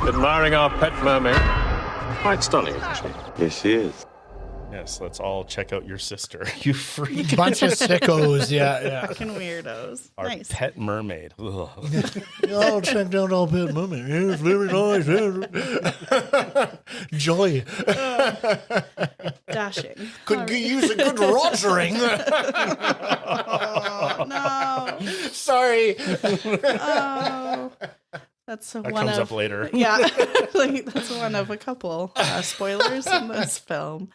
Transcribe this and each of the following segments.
Admiring our pet mermaid. Quite stunning, isn't she? Yes, she is. Yes, let's all check out your sister. You freak. Bunch of sickos, yeah. Fucking weirdos. Our Nice. pet mermaid. Ugh. Oh, check out our pet mermaid. It's very nice. Joy. Dashing. Could use a good rogering. Oh, no. Sorry. Oh. That's That one comes of up later. Yeah, like, that's one of a couple spoilers in this film.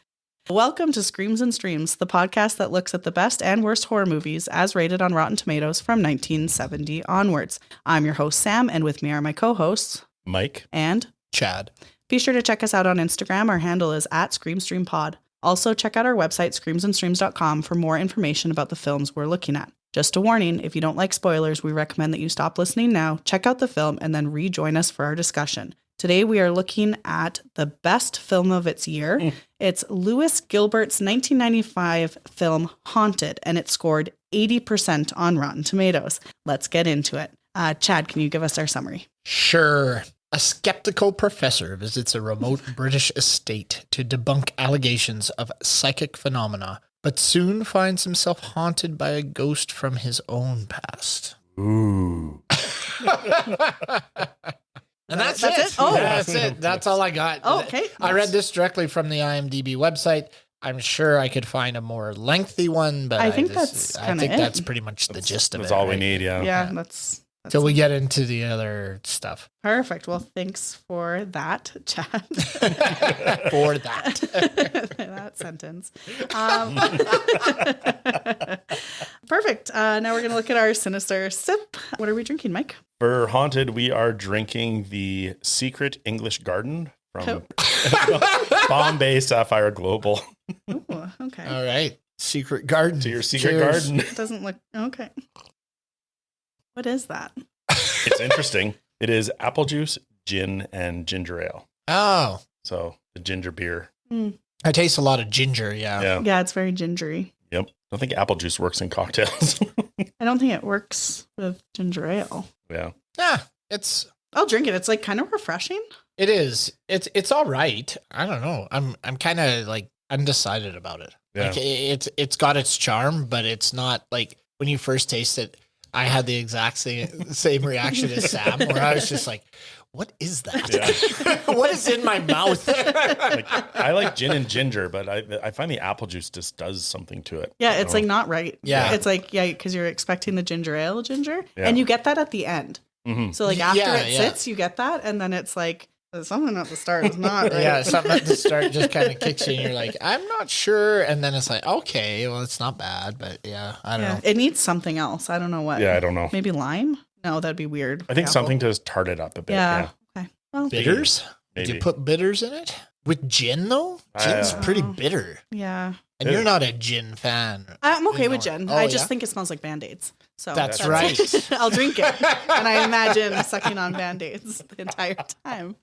Welcome to Screams and Streams, the podcast that looks at the best and worst horror movies as rated on Rotten Tomatoes from 1970 onwards. I'm your host, Sam, and with me are my co-hosts, Mike and Chad. be sure to check us out on Instagram. Our handle is @ScreamStreamPod. Also, check out our website, screamsandstreams.com, for more information about the films we're looking at. Just a warning, if you don't like spoilers, we recommend that you stop listening now, check out the film, and then rejoin us for our discussion. Today, we are looking at the best film of its year. It's Lewis Gilbert's 1995 film Haunted, and it scored 80% on Rotten Tomatoes. Let's get into it. Chad, can you give us our summary? Sure. A skeptical professor visits a remote British estate to debunk allegations of psychic phenomena, but soon finds himself haunted by a ghost from his own past. Ooh. And that's it? it. Oh. That's it. That's all I got. Oh, okay. I read this directly from the IMDb website. I'm sure I could find a more lengthy one, but I think that's pretty much the gist of it. That's all we right? need, yeah. Yeah, that's Till we get into the other stuff. perfect. Well, thanks for that, Chad. For that. That sentence. Perfect. Now we're going to look at our sinister sip. What are we drinking, Mike? For Haunted, we are drinking the Secret English Garden from Bombay Sapphire Global. Ooh, okay. All right. Secret garden. To your secret Cheers. garden. It doesn't look okay. What is that? It's interesting. It is apple juice, gin, and ginger ale. Oh. So the ginger beer. I taste a lot of ginger, yeah. Yeah, it's very gingery. Yep. I don't think apple juice works in cocktails. I don't think it works with ginger ale. Yeah. Yeah, I'll drink it. It's like kind of refreshing. it is. It's all right. I don't know. I'm kind of like undecided about it. Yeah. Like it's got its charm, but it's not like when you first taste it, I had the exact same reaction as Sam, where I was just like, what is that? Yeah. What is in my mouth? I like gin and ginger, but I find the apple juice just does something to it. Yeah, it's like not right. Yeah. It's like, because you're expecting the ginger ale ginger, Yeah. and you get that at the end. Mhm. So like after Yeah, it yeah. sits, you get that, and then it's like something at the start is not right. Yeah, something at the start just kind of kicks you and you're like, I'm not sure. And then it's like, okay, well, it's not bad, but yeah, I don't know. It needs something else. I don't know what. Yeah, I don't know. Maybe lime? No, that'd be weird. I think Apple. something to tart it up a bit. Yeah. Okay. Well, Bitters? Maybe. Do you put bitters in it? With gin, though? Gin's pretty bitter. yeah. And you're not a gin fan. I'm okay with Ignore it. gin. Oh, I just yeah? think it smells like Band-Aids. So That's right. it. I'll drink it. And I imagine sucking on Band-Aids the entire time.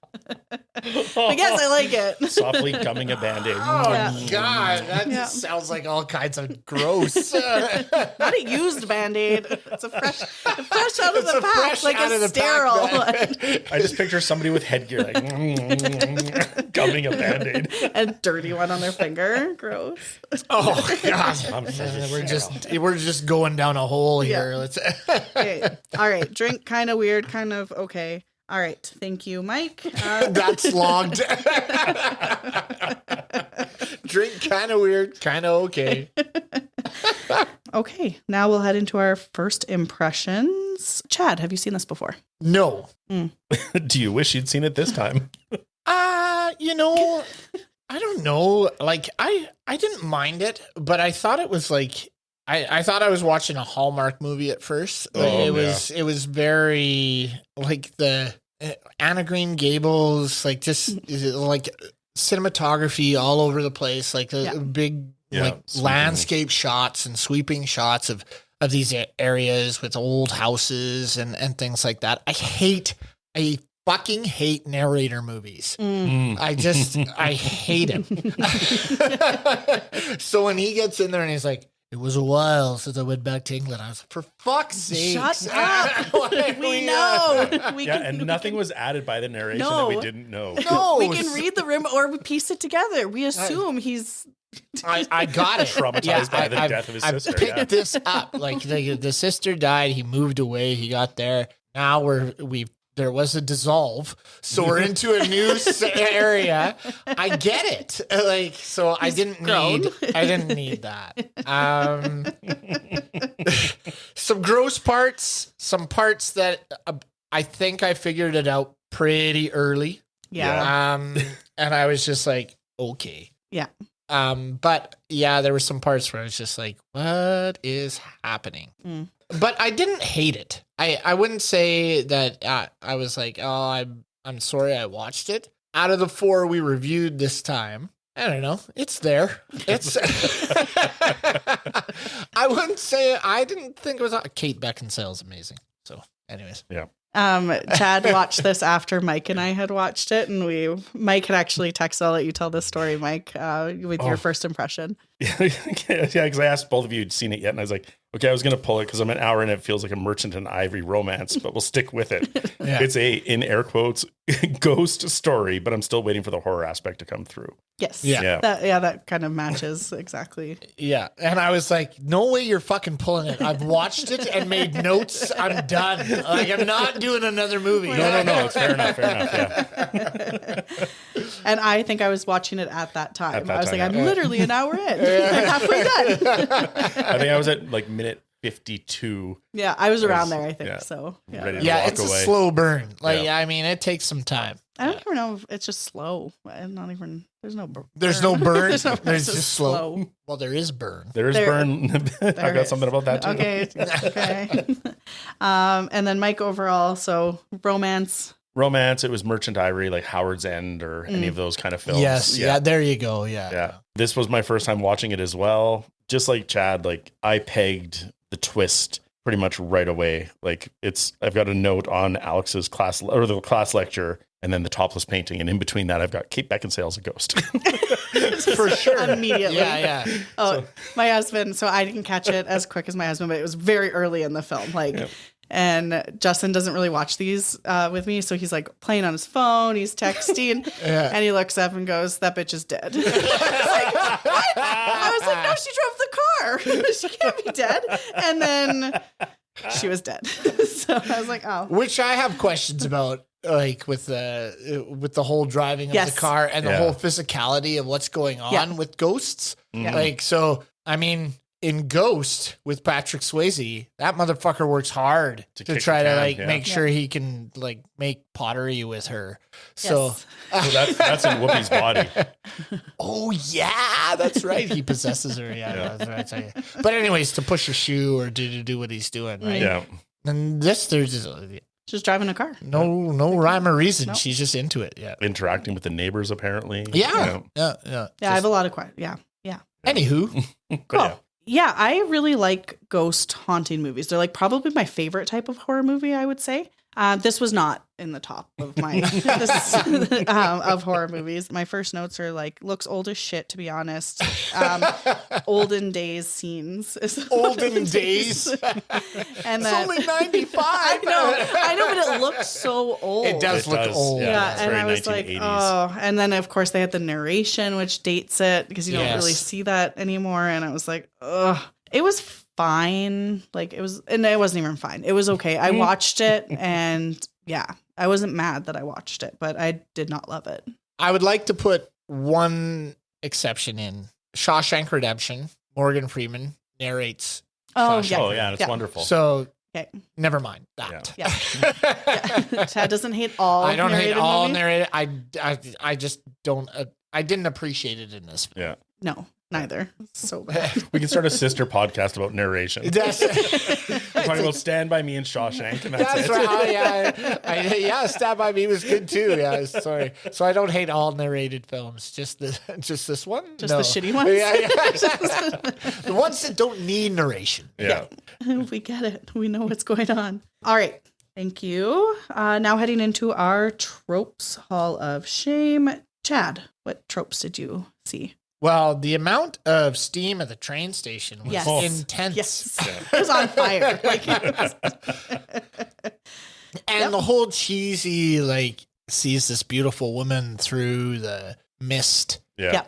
But yes, I like it. Softly gumming a Band-Aid. Oh, Yeah. God. That Yeah. sounds like all kinds of gross. Not a used Band-Aid. It's a fresh out of It's the a pack, fresh like out a of the sterile pack, one. I just picture somebody with headgear like gumming a Band-Aid. A dirty one on their finger. Gross. Oh, God. We're just going down a hole here. Yeah. Let's. Okay. All right. Drink kind of weird, kind of okay. All right. Thank you, Mike. That's logged. Drink kind of weird, kind of okay. Okay. Now we'll head into our first impressions. Chad, have you seen this before? No. Do you wish you'd seen it this time? I don't know. Like I didn't mind it, but I thought it was like I thought I was watching a Hallmark movie at first. It was very like the Anna Green Gables, like just like cinematography all over the place, like the big like landscape shots and sweeping shots of these areas with old houses and things like that. I fucking hate narrator movies. I hate him. So when he gets in there and he's like, it was a while since I went back to England. I was like, for fuck's sake. Shut up. We know. And nothing was added by the narration that we didn't know. No. We can read the room or we piece it together. We assume he's I got it. Traumatized by the death of his sister. I picked this up. Like the sister died. He moved away. He got there. Now there was a dissolve, so we're into a new area. I get it. Like, so I didn't need that. Some gross parts, some parts that I think I figured it out pretty early. Yeah. And I was just like, okay. Yeah. But yeah, there were some parts where I was just like, what is happening? But I didn't hate it. I wouldn't say that I was like, oh, I'm sorry I watched it. Out of the 4 we reviewed this time, I don't know. It's there. It's. I wouldn't say I didn't think it was. Kate Beckinsale is amazing. So, anyways, yeah. Chad watched this after Mike and I had watched it, and Mike had actually texted. I'll let you tell this story, Mike, with your first impression. Yeah, because I asked both of you had seen it yet, and I was like, okay, I was going to pull it because I'm an hour and it feels like a Merchant and Ivory romance, but we'll stick with it. Yeah. It's a, in air quotes, ghost story, but I'm still waiting for the horror aspect to come through. Yes. Yeah. That kind of matches exactly. Yeah. And I was like, no way you're fucking pulling it. I've watched it and made notes. I'm done. Like, I'm not doing another movie. No. It's fair enough. Yeah. And I think I was watching it at that time. I was like, I'm literally an hour in. I'm halfway done. I think I was at like minute 52. Yeah, I was around there, I think. So, yeah, it's a slow burn. Like, I mean, it takes some time. I don't even know if it's just slow. I'm not even, there's no burn. There's no burn. There's just slow. Well, there is burn. There is burn. I've got something about that too. Okay. And then Mike overall, so romance, it was Merchant Ivory, like Howard's End or any of those kind of films. Yes. Yeah. There you go. Yeah. This was my first time watching it as well. Just like Chad, like I pegged the twist pretty much right away. Like I've got a note on Alex's class or the class lecture and then the topless painting. And in between that, I've got Kate Beckinsale as a ghost. For sure. Immediately. Yeah. Oh, my husband. So I didn't catch it as quick as my husband, but it was very early in the film. And Justin doesn't really watch these with me. So he's like playing on his phone. He's texting and he looks up and goes, that bitch is dead. I was like, what? I was like, no, she drove the car. She can't be dead. And then she was dead. So I was like, oh. Which I have questions about, like with the whole driving of the car and the whole physicality of what's going on with ghosts. Yeah. Like, so, I mean, in Ghost with Patrick Swayze, that motherfucker works hard to try to make sure he can like make pottery with her. So, so that's in Whoopi's body. Oh yeah, that's right. He possesses her. Yeah. That's right. But anyways, to push a shoe or to do what he's doing, right? Yeah. And there's just driving a car. No rhyme or reason. Nope. She's just into it. Yeah. Interacting with the neighbors apparently. Yeah. Yeah. I have a lot of questions. Yeah. Anywho. Cool. Yeah, I really like ghost haunting movies. They're like probably my favorite type of horror movie, I would say. This was not in the top of my of horror movies. My first notes are like, looks old as shit, to be honest. Olden days scenes. Olden days? And it's only 95. I know, but it looks so old. It does look old. Yeah, and I was 1980s. Like, oh. And then, of course, they had the narration, which dates it because you don't really see that anymore. And I was like, ugh. It was fine. Like it wasn't even fine. It was okay. I watched it and I wasn't mad that I watched it, but I did not love it. I would like to put one exception in. Shawshank Redemption. Morgan Freeman narrates. Shawshank. It's wonderful. So never mind that. Yeah. Chad doesn't hate all. I don't hate all narrated. I just don't. I didn't appreciate it in this film. Yeah. No. Neither. So bad. We can start a sister podcast about narration. Talking about Stand By Me and Shawshank. And that's it. Right. Yeah, Stand By Me was good too. Yeah, sorry. So I don't hate all narrated films. Just this one? Just the shitty ones? Yeah. The ones that don't need narration. Yeah. We get it. We know what's going on. All right. Thank you. Now heading into our Tropes Hall of Shame. Chad, what tropes did you see? Well, the amount of steam at the train station was intense. Yes. It was on fire. And the whole cheesy, like, sees this beautiful woman through the mist. Yeah.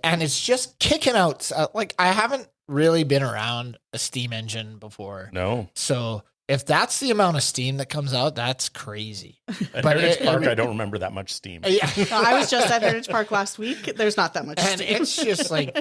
And it's just kicking out. Like, I haven't really been around a steam engine before. No. So if that's the amount of steam that comes out, that's crazy. At Heritage Park, I don't remember that much steam. Yeah. No, I was just at Heritage Park last week. There's not that much And steam. it's just like,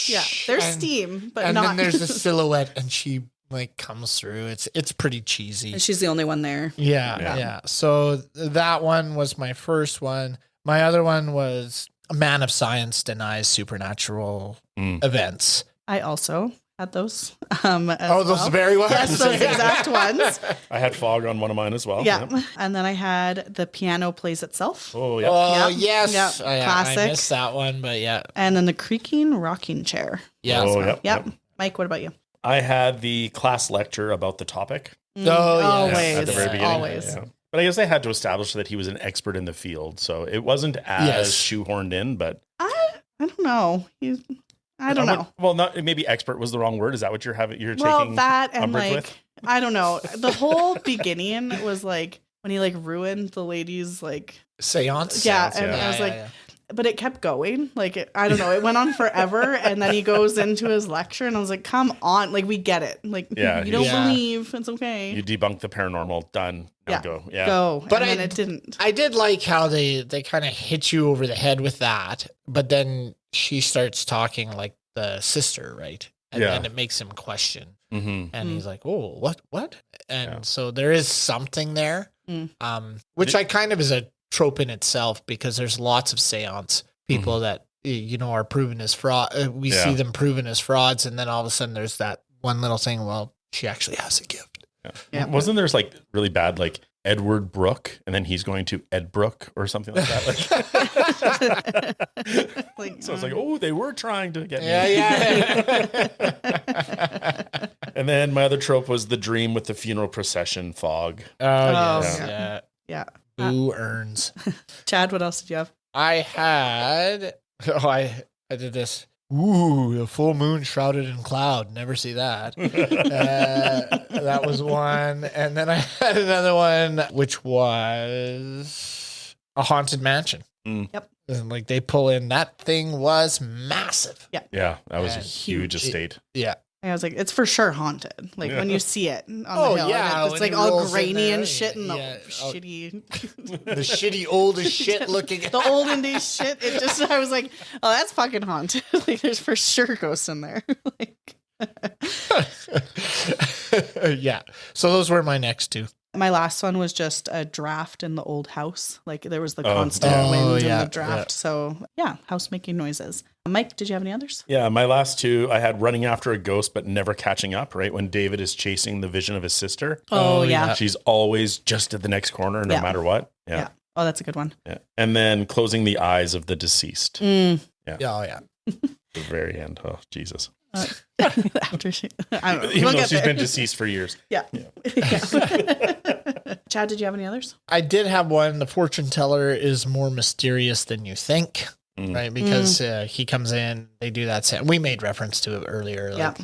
Yeah, there's steam, but and not. then there's a silhouette, and she like comes through. It's pretty cheesy. And she's the only one there. Yeah. So that one was my first one. My other one was A Man of Science Denies Supernatural Events. I also had those. Those very ones? Yes, those exact ones. I had fog on one of mine as well. Yeah. And then I had The Piano Plays Itself. Oh, yeah. Oh, Yep. yes. Yep. I Classic. missed that one, but yeah. And then The Creaking Rocking Chair. Yeah. Oh, Yep. yep. Mike, what about you? I had the class lecture about the topic. Oh, yeah. Always. At the very beginning. Always. Yeah. But I guess I had to establish that he was an expert in the field. So it wasn't as shoehorned in, but I don't know. I don't know. Well, not maybe expert was the wrong word. Is that what you're taking? Well, that and umbrage like, with? I don't know. The whole beginning was like when he like ruined the lady's like Seance. yeah, Seance, and yeah. I was like, but it kept going. Like I don't know. It went on forever, and then he goes into his lecture, and I was like, "Come on, like we get it. Like you don't believe it's okay. You debunk the paranormal. Done. Now go. Yeah. Go." But and then it didn't. I did like how they kind of hit you over the head with that, but then she starts talking like the sister, right? And then it makes him question. Mm-hmm. And he's like, "Oh, what?" And so there is something there, which I kind of is a trope in itself, because there's lots of seance people that are proven as fraud. We see them proven as frauds, and then all of a sudden there's that one little thing. Well, she actually has a gift. Yeah. Wasn't there's like really bad like Edward Brooke, and then he's going to Ed Brooke or something like that. Like, so it's like, oh, they were trying to get me. Yeah. And then my other trope was the dream with the funeral procession fog. Yeah. Who earns? Chad, what else did you have? I had. I did this. Ooh, a full moon shrouded in cloud. Never see that. That was one. And then I had another one, which was A Haunted Mansion. Yep. And like they pull in, that thing was massive. Yeah, that was a And huge estate. Yeah. I was like, it's for sure haunted. Like when you see it on the hill, yeah, it's when like he all rolls in grainy there, and shit, and the shitty, shitty, the shitty old as shit looking. the old indie shit. It just, I was like, oh, that's fucking haunted. Like there's for sure ghosts in there. Like, yeah. So those were my next two. my last one was just a draft in the old house. Like there was the constant wind in the draft. So yeah, house making noises. Mike, did you have any others? Yeah, my last two, I had running after a ghost but never catching up, right? When David is chasing the vision of his sister. Oh yeah. She's always just at the next corner no matter what. Yeah. Oh, that's a good one. Yeah. And then closing the eyes of the deceased. Yeah. Oh, yeah. The very end. Oh, Jesus. After she, I don't know. Even though she's been deceased for years. Yeah. Chad, did you have any others? I did have one. The fortune teller is more mysterious than you think, right? Because he comes in, they do that. We made reference to it earlier. Like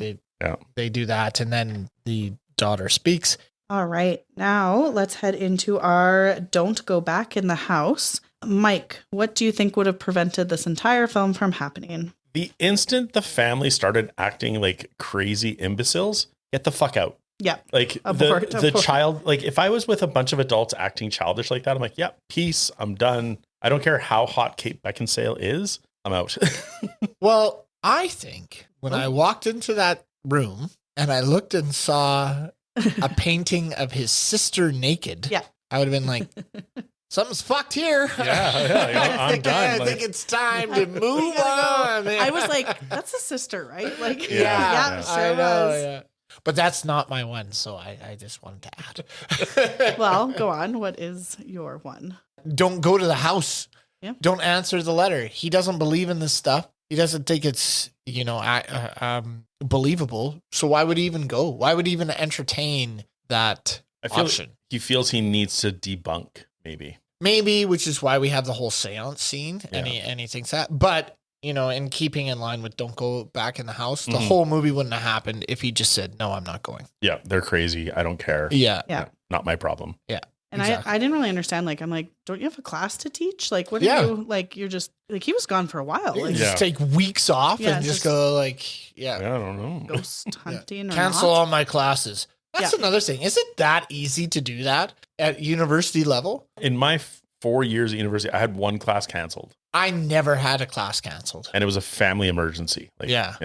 they do that, and then the daughter speaks. All right. Now let's head into our don't go back in the house. Mike, what do you think would have prevented this entire film from happening? The instant the family started acting like crazy imbeciles, get the fuck out. Yeah. Like Abort. the child, like if I was with a bunch of adults acting childish like that, I'm like, yeah, peace. I'm done. I don't care how hot Kate Beckinsale is. I'm out. Well, I think when I walked into that room and I looked and saw a painting of his sister naked, I would have been like, something's fucked here. Yeah, I'm done. I think it's time to move on. I was like, that's a sister, right? Like, yeah, sure I know, was. yeah. But that's not my one, so I just wanted to add. Well, go on. What is your one? Don't go to the house. Yeah. Don't answer the letter. He doesn't believe in this stuff. He doesn't think it's, believable. So why would he even go? Why would he even entertain that option? He feels he needs to debunk, maybe. Maybe, which is why we have the whole seance scene, and he thinks that. But in keeping in line with don't go back in the house, the whole movie wouldn't have happened if he just said, no, I'm not going. Yeah, they're crazy. I don't care. Yeah. Not my problem. Yeah. And exactly. I didn't really understand. Like, I'm like, don't you have a class to teach? Like, what do you, like, you're just, like, he was gone for a while. Like, Just take weeks off Yeah, and just just- go like, I don't know. ghost hunting or cancel not. all my classes. That's another thing. Is it that easy to do that at university level? In my 4 years at university, I had one class canceled. I never had a class canceled. And it was a family emergency. Like, Yeah.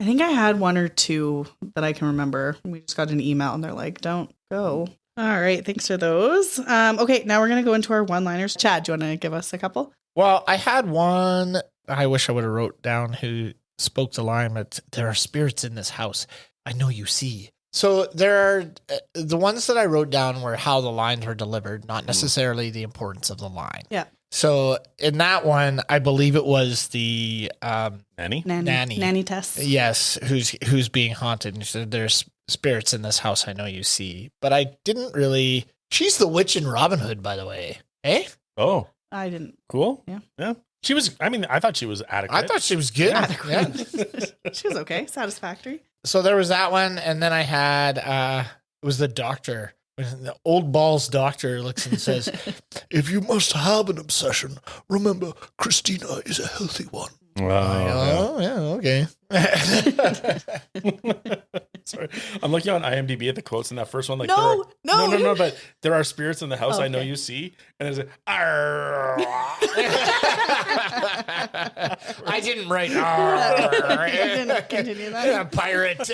I think I had one or two that I can remember. We just got an email and they're like, don't go. All right. Thanks for those. Okay. Now we're going to go into our one-liners. Chad, do you want to give us a couple? Well, I had one. I wish I would have wrote down who spoke the line, but there are spirits in this house. I know you see. So there are the ones that I wrote down were how the lines were delivered, not necessarily the importance of the line. Yeah. So in that one, I believe it was the Nanny? Nanny Tess. Yes, who's being haunted. And she said, there's spirits in this house I know you see. But I didn't really... She's the witch in Robin Hood, by the way. Eh? Oh, I didn't. cool. Yeah. She was, I thought she was adequate. I thought she was good. Yeah. She was okay. Satisfactory. So there was that one. And then I had... it was the doctor. The old balls doctor looks and says, if you must have an obsession, remember, Christina is a healthy one. Oh, Okay. Sorry. I'm looking on IMDb at the quotes in that first one. Like, No, but there are spirits in the house I know Okay. you see. And there's a, I didn't write. You didn't continue that. Pirate.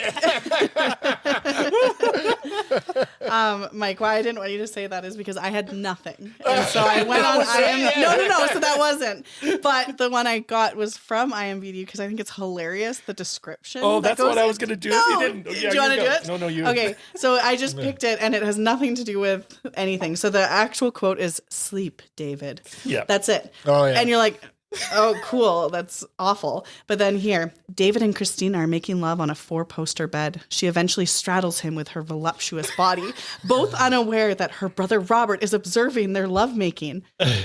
Mike, why I didn't want you to say that is because I had nothing. And so I went on IMDb. No. So that wasn't. But the one I got was from IMDb because I think it's hilarious, the description. oh, that that's what goes I in. was going to do No. if you didn't. Do you want to do it? No, you. Okay, so I just picked it and it has nothing to do with anything. So the actual quote is sleep, David. Yeah. That's it. Oh, yeah. And you're like, oh, cool. That's awful. But then here, David and Christina are making love on a 4-poster bed. She eventually straddles him with her voluptuous body, both unaware that her brother Robert is observing their lovemaking.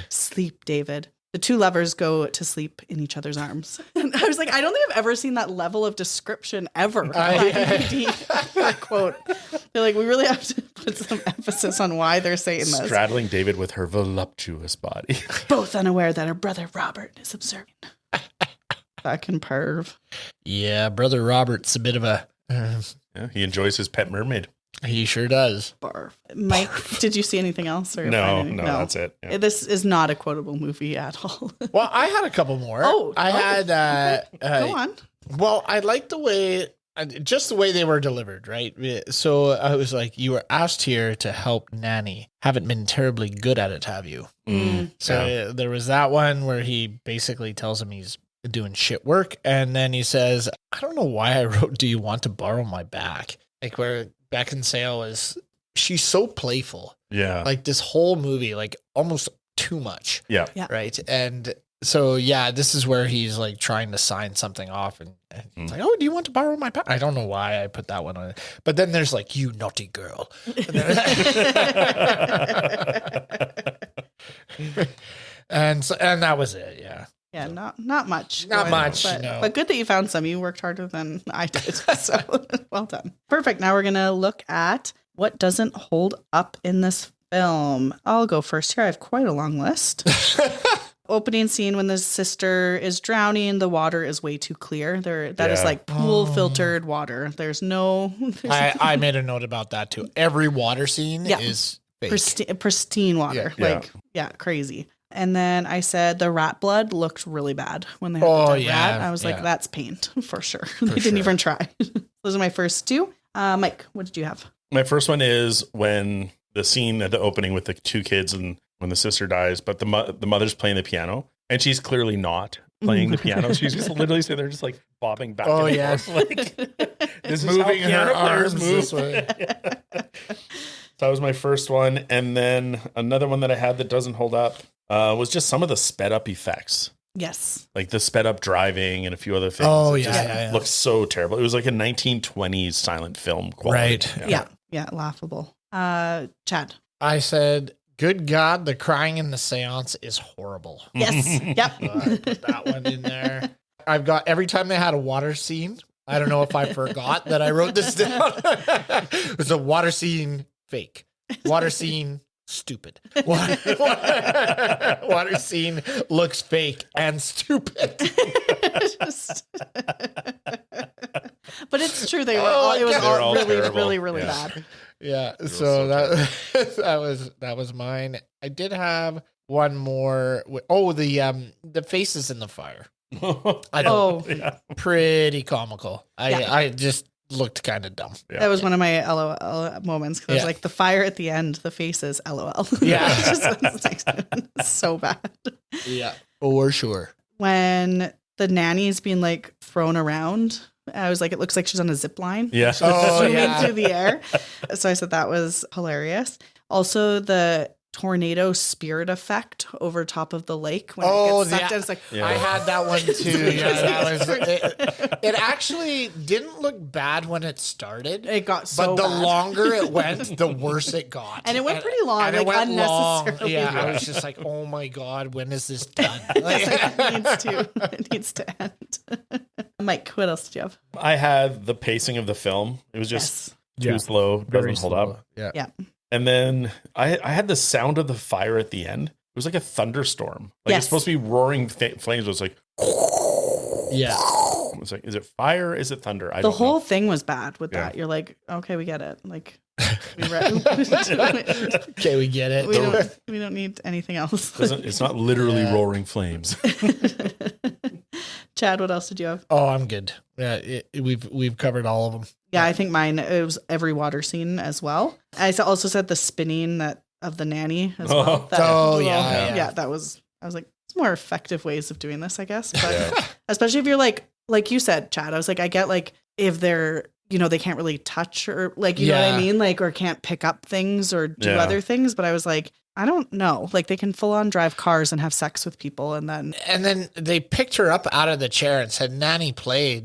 Sleep, David. The two lovers go to sleep in each other's arms. And I was like, I don't think I've ever seen that level of description ever. For a quote. They're like, we really have to put some emphasis on why they're saying this. Straddling David with her voluptuous body. Both unaware that her brother Robert is observing. Fucking perv. Yeah, brother Robert's a bit of a... Yeah, he enjoys his pet mermaid. He sure does. Barf. Mike, did you see anything else? Or No, find anything? that's it. Yeah. This is not a quotable movie at all. Well, I had a couple more. I had... Go on. Well, I liked the way... just the way they were delivered, right? So I was like, you were asked here to help Nanny. Haven't been terribly good at it, have you? So there was that one where he basically tells him he's doing shit work. And then he says, I don't know why I wrote, do you want to borrow my back? Like where Beckinsale is, she's so playful. Yeah. Like this whole movie, like almost too much. Yeah. Right. And so, yeah, this is where he's like trying to sign something off and it's like, oh, do you want to borrow my pen? I don't know why I put that one on it. But then there's like, you naughty girl. and that was it. Yeah. Yeah, not much. Not going much, on, no. But good that you found some. You worked harder than I did. So well done. Perfect. Now we're going to look at what doesn't hold up in this film. I'll go first here. I have quite a long list. Opening scene when the sister is drowning, the water is way too clear. That is like pool filtered water. There's no... I made a note about that too. Every water scene is fake. Pristine water. Yeah. Crazy. And then I said the rat blood looked really bad when they had the dead rat. I was like, that's paint for sure. They didn't even try. Those are my first two. Mike, what did you have? My first one is when the scene at the opening with the two kids and when the sister dies, but the mother's playing the piano and she's clearly not playing the piano. She's just literally sitting there just like bobbing back and forth. Like, this is moving how her piano players arms move. this way. That was my first one. And then another one that I had that doesn't hold up was just some of the sped up effects. Yes. Like the sped up driving and a few other things. Oh, It yeah. just looks so terrible. It was like a 1920s silent film quality. Right. Yeah, laughable. Chad. I said, good God, the crying in the seance is horrible. Yes. Yep. I put that one in there. I've got every time they had a water scene. I don't know if I forgot that I wrote this down. It was a water scene fake. Water scene stupid. Water scene looks fake and stupid. But it's true. They were all, it was all really, terrible. really bad. Yeah. It So so that was mine. I did have one more. Oh, the faces in the fire. I know. Pretty comical. I just looked kind of dumb. Yeah. That was one of my LOL moments because like the fire at the end, the faces, LOL. Yeah. It's so bad. Yeah, for sure. When the nanny's being like thrown around, I was like, it looks like she's on a zip line. Yeah. Zooming through the air. So I said that was hilarious. Also, the tornado spirit effect over top of the lake when it gets sucked in. It's like, I had that one too. Yeah, that was it. Actually didn't look bad when it started. It got so but the bad. longer it went, the worse it got. And it went pretty long, and like it went unnecessarily. Yeah, long. I was just like, oh my God, when is this done? It needs to end. Mike, what else did you have? I had the pacing of the film. It was just too slow. Doesn't hold up. Yeah. And then I had the sound of the fire at the end. It was like a thunderstorm. Like it's supposed to be roaring flames. It was like, yeah. It's like, is it fire? Is it thunder? I The don't whole know. thing was bad with that. You're like, okay, we get it. Like, Okay, we get it. we don't need anything else. It's not literally roaring flames. Chad, what else did you have? Oh, I'm good. Yeah, we've covered all of them. Yeah, I think mine, it was every water scene as well. I also said the spinning of the nanny as well. Yeah, that was, I was like, it's more effective ways of doing this, I guess. But especially if you're like you said, Chad, I was like, I get like if they're, they can't really touch or like, you know what I mean? Like, or can't pick up things or do other things. But I was like, I don't know. Like they can full on drive cars and have sex with people. And then they picked her up out of the chair and said, Nanny play,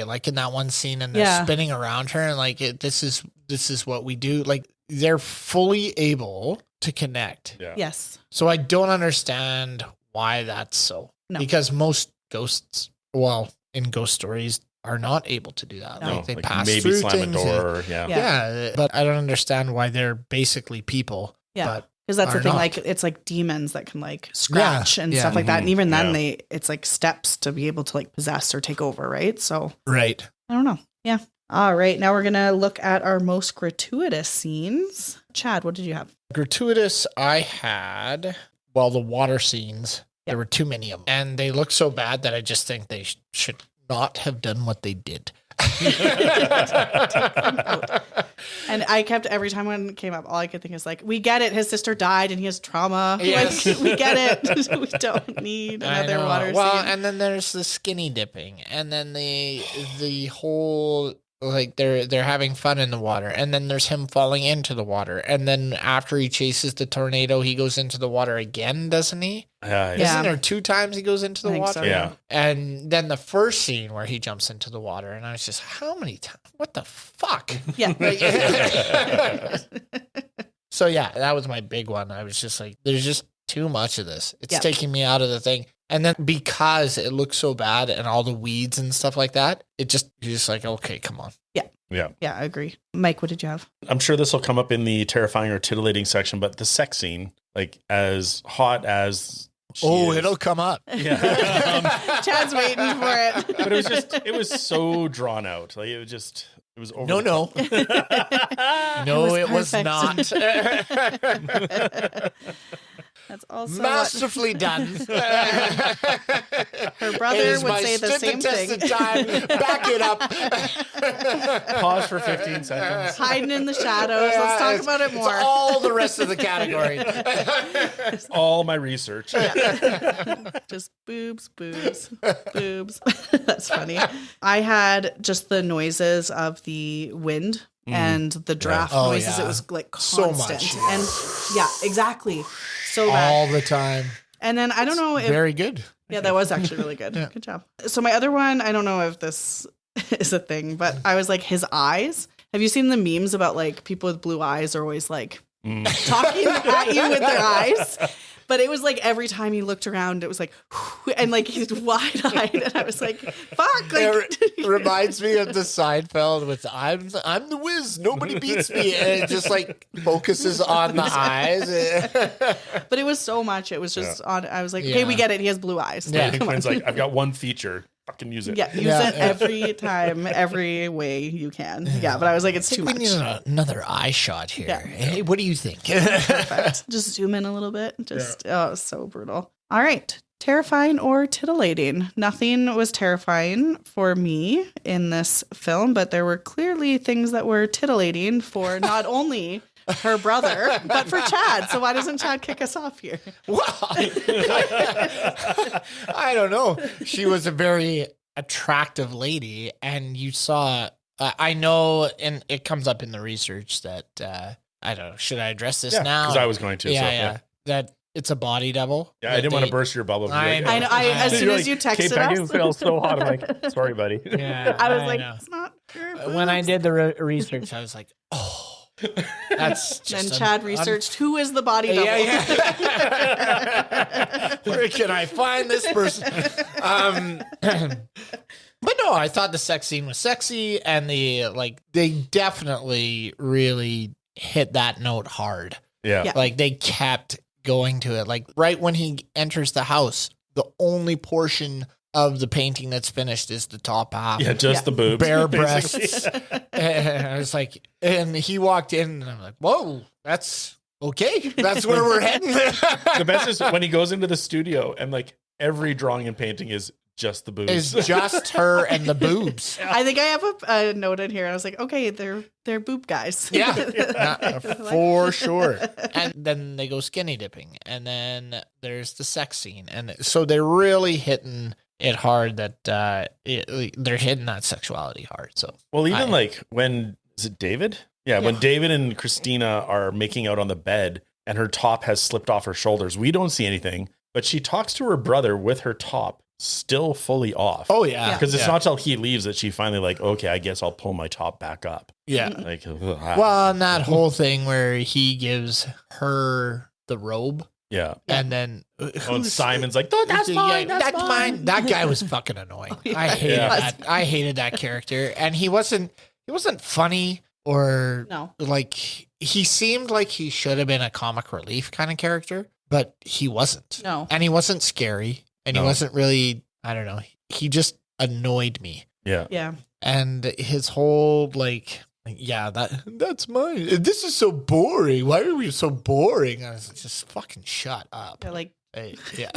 like in that one scene, and they're spinning around her. And like, this is what we do. Like they're fully able to connect. Yeah. Yes. So I don't understand why that's so. No. Because most ghosts, in ghost stories, are not able to do that. No. Like they like pass maybe through slam things. a door. Yeah. But I don't understand why they're basically people. Yeah. But because that's the thing, not. like it's like demons that can like scratch and stuff like that. And even then it's like steps to be able to like possess or take over, right? So right. I don't know. Yeah. All right. Now we're gonna look at our most gratuitous scenes. Chad, what did you have? Gratuitous, I had the water scenes. There were too many of them. And they look so bad that I just think they should not have done what they did. And I kept every time when it came up, all I could think is like, we get it. His sister died and he has trauma. Yes. Like, we get it. We don't need another water scene. And then there's the skinny dipping, and then the whole like they're having fun in the water, and then there's him falling into the water, and then after he chases the tornado, he goes into the water again, doesn't he? Isn't there 2 times he goes into the water? So, yeah. And then the first scene where he jumps into the water, and I was just, how many times? What the fuck? Yeah. So yeah, that was my big one. I was just like, there's just too much of this. It's taking me out of the thing. And then because it looks so bad and all the weeds and stuff like that, you're just like, okay, come on. Yeah. Yeah, I agree. Mike, what did you have? I'm sure this will come up in the terrifying or titillating section, but the sex scene, like as hot as she is. It'll come up. Yeah. Chad's waiting for it. But it was so drawn out. Like it was over. No. No, it was perfect. not. That's also Masterfully done. her brother It is would my say the same tested thing. time. Back it up. Pause for 15 seconds. Hiding in the shadows. Let's talk about it more. It's all the rest of the category. All my research. Just boobs. That's funny. I had just the noises of the wind and the draft noises. yeah. It was like So constant. much. And yeah, exactly. So bad. All the time. And then I don't know if Very good. yeah, that was actually really good. Good job. So my other one, I don't know if this is a thing, but I was like his eyes. Have you seen the memes about like people with blue eyes are always like talking at you with their eyes? But it was like every time he looked around, it was like, and like he's wide eyed, and I was like, "Fuck!" Like, It reminds me of the Seinfeld with "I'm the whiz, nobody beats me," and it just like focuses on the eyes. But it was so much. It was just on. I was like, "Okay, we get it. He has blue eyes." Yeah, Like, come on. Quinn's like, I've got one feature. Fucking use it. Yeah, use it every time, every way you can. Yeah, but I was like, it's too much. We need another eye shot here. Yeah. Hey, what do you think? Perfect. Just zoom in a little bit. Just oh, it was so brutal. All right. Terrifying or titillating? Nothing was terrifying for me in this film, but there were clearly things that were titillating for not only her brother, but for Chad. So why doesn't Chad kick us off here? Well, I don't know. She was a very attractive lady, and you saw. I know, and it comes up in the research that I don't know. Should I address this now? Because I was going to. Yeah. That it's a body double. Yeah, I didn't want to burst your bubble. I know. As soon as you texted Kate us, felt so hot. I'm like, sorry, buddy. Yeah, I was like, know. it's not. When I did the research, I was like, oh. That's just then Chad researched who is the body double. Where can I find this person? But no, I thought the sex scene was sexy, and they definitely really hit that note hard. Yeah. Like they kept going to it. Like right when he enters the house, the only portion of the painting that's finished is the top half. Yeah, just the boobs. Bare basically. breasts. And I was like, and he walked in, and I'm like, whoa, that's okay. That's where we're heading. The best is when he goes into the studio and like every drawing and painting is just the boobs. It's just her and the boobs. I think I have a note in here. I was like, okay, they're boob guys. Yeah, for sure. And then they go skinny dipping, and then there's the sex scene, and so they're really hitting it hard. That they're hitting that sexuality hard. So well, even like when is it David? Yeah, when David and Christina are making out on the bed, and her top has slipped off her shoulders. We don't see anything, but she talks to her brother with her top still fully off. Oh yeah, because it's not till he leaves that she finally like, okay, I guess I'll pull my top back up. Yeah, like well, and that whole thing where he gives her the robe. Yeah, and then and Simon's like, "Oh, that's mine. That's mine." That guy was fucking annoying. I hated that. I hated that character, and he wasn't funny or like he seemed like he should have been a comic relief kind of character, but he wasn't. No, and he wasn't scary. And he wasn't really, I don't know, he just annoyed me. Yeah. Yeah. And his whole, that's mine. This is so boring. Why are we so boring? I was like, just fucking shut up. They're like, yeah.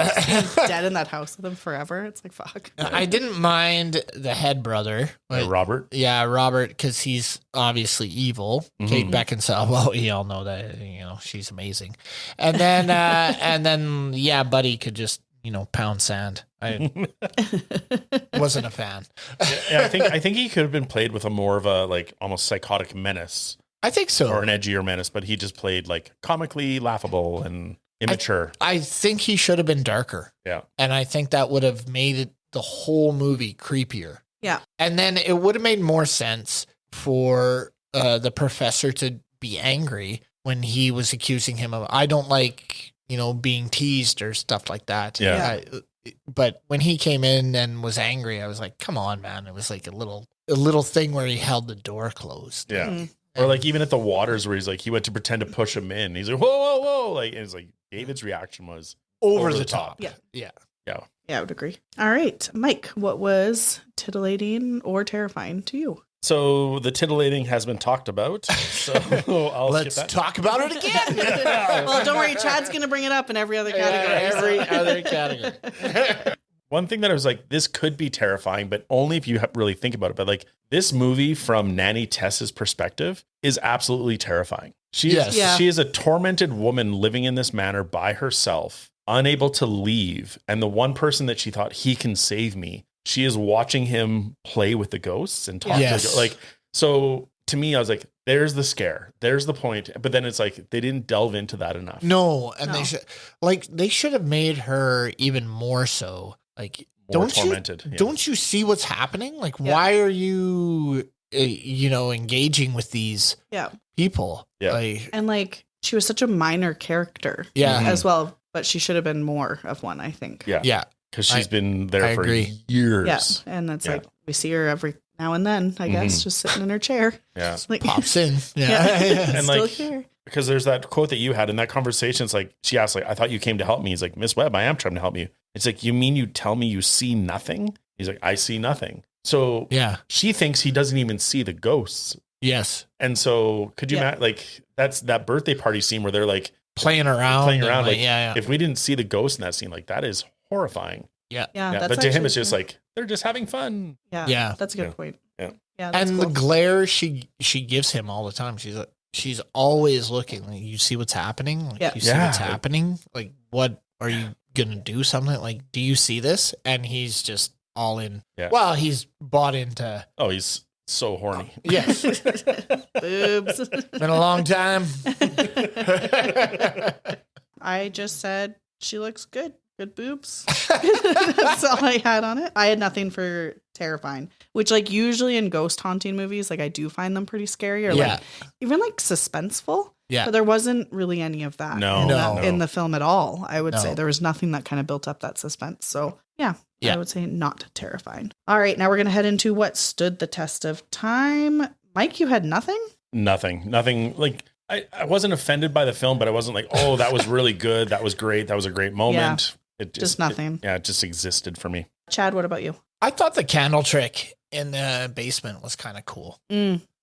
dead in that house with him forever. It's like, fuck. I didn't mind the head brother. Robert? Yeah, Robert, because he's obviously evil. Mm-hmm. Kate Beckinsale, well, we all know that, she's amazing. And then, Buddy could just, pound sand. I wasn't a fan. Yeah, I think he could have been played with a more of a like almost psychotic menace. I think so, or an edgier menace, but he just played like comically laughable and immature. I think he should have been darker. Yeah, and I think that would have made the whole movie creepier. Yeah, and then it would have made more sense for the professor to be angry when he was accusing him of I don't like. Being teased or stuff like that. Yeah. But when he came in and was angry, I was like, come on, man. It was like a little thing where he held the door closed. Yeah. Mm-hmm. Or like even at the waters where he's like, he went to pretend to push him in. He's like, whoa, whoa, whoa. Like, and it's like David's reaction was over the top. Yeah. Yeah. Yeah. Yeah, I would agree. All right. Mike, what was titillating or terrifying to you? So the titillating has been talked about. So let's talk about it again. Well, don't worry. Chad's going to bring it up in every other category. Other category. One thing that I was like, this could be terrifying, but only if you really think about it. But like this movie from Nanny Tess's perspective is absolutely terrifying. She is a tormented woman living in this manor by herself, unable to leave. And the one person that she thought he can save me, she is watching him play with the ghosts and talk to the, like, so to me, I was like, there's the scare, there's the point. But then it's like, they didn't delve into that enough. No. And they should have made her even more so like, more tormented. Don't you see what's happening? Like, why are you, engaging with these people? Yeah. And like, she was such a minor character as well. but she should have been more of one, I think. Yeah. Yeah. Because she's been there I for agree. years. Yeah. And that's like, we see her every now and then, I guess, just sitting in her chair. Yeah. Like, Pops in. yeah. And Still like, here. because there's that quote that you had in that conversation. It's like, she asked, like, I thought you came to help me. He's like, Miss Webb, I am trying to help you. It's like, you mean you tell me you see nothing? He's like, I see nothing. So Yeah. she thinks he doesn't even see the ghosts. Yes. And so could you imagine, like, that's that birthday party scene where they're like Playing around. like, yeah. if we didn't see the ghost in that scene, like, that is horrifying. Yeah. Yeah. Yeah. That's But to him, actually- it's just like, they're just having fun. yeah. Yeah. That's a good Yeah. point. Yeah. Yeah. That's And cool. the glare she gives him all the time. She's always looking. Like, you see what's happening. Like, Yeah. you see Yeah. what's happening. Like, what are you gonna do? Something like, do you see this? And he's just all in. Yeah. Well, he's bought into. Oh, he's so horny. Yes, Boobs. been a long time. I just said she looks good. Good boobs. That's all I had on it. I had nothing for terrifying, which like usually in ghost haunting movies, like I do find them pretty scary or Yeah. like even like suspenseful. Yeah. But there wasn't really any of that No, in, no. in the film at all. I would say No. there was nothing that kind of built up that suspense. So yeah, Yeah. I would say not terrifying. All right, now we're going to head into what stood the test of time. Mike, you had nothing? Nothing. Like, I wasn't offended by the film, but I wasn't like, oh, that was really good. That was great. That was a great moment. It Just nothing. It just existed for me. Chad, what about you? I thought the candle trick in the basement was kind of cool.